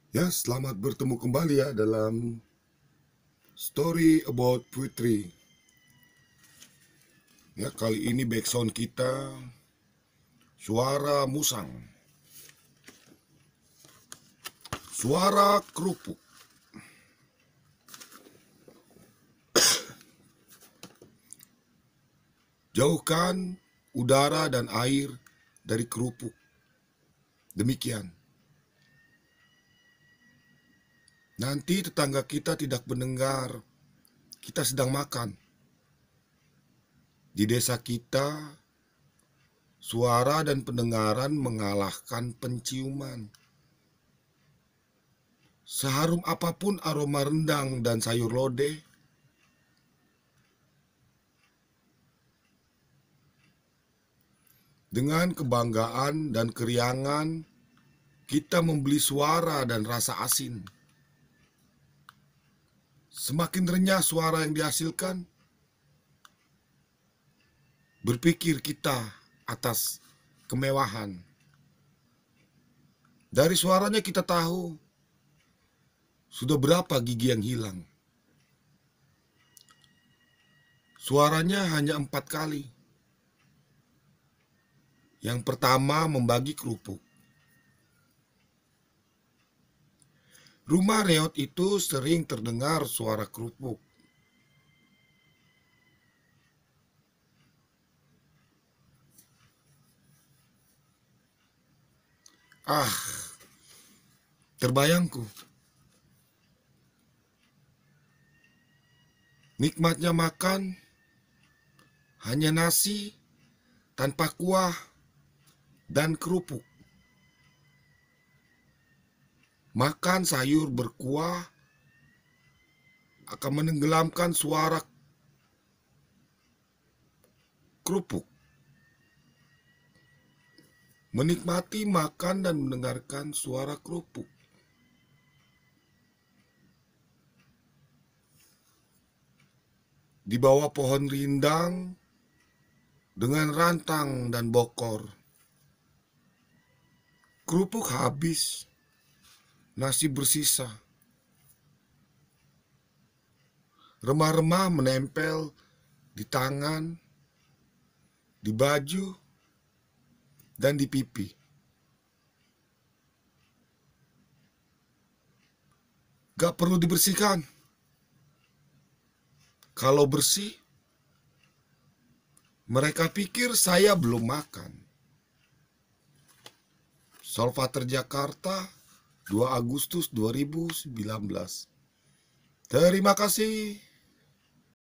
Ya, selamat bertemu kembali ya dalam Story About Putri. Ya, kali ini backsound kita suara musang, suara kerupuk. Jauhkan udara dan air dari kerupuk. Demikian. Nanti tetangga kita tidak mendengar kita sedang makan. Di desa kita, suara dan pendengaran mengalahkan penciuman. Seharum apapun aroma rendang dan sayur lodeh, dengan kebanggaan dan keriangan, kita membeli suara dan rasa asin. Semakin renyah suara yang dihasilkan, berpikir kita atas kemewahan. Dari suaranya kita tahu sudah berapa gigi yang hilang. Suaranya hanya 4 kali. Yang pertama membagi kerupuk. Rumah reot itu sering terdengar suara kerupuk. Ah, terbayangku. Nikmatnya makan hanya nasi tanpa kuah dan kerupuk. Makan sayur berkuah akan menenggelamkan suara kerupuk. Menikmati makan dan mendengarkan suara kerupuk. Di bawah pohon rindang dengan rantang dan bokor. Kerupuk habis, nasi bersisa. Remah-remah menempel di tangan, di baju, dan di pipi. Gak perlu dibersihkan. Kalau bersih, mereka pikir saya belum makan. Solvater Jakarta, 2 Agustus 2019. Terima kasih.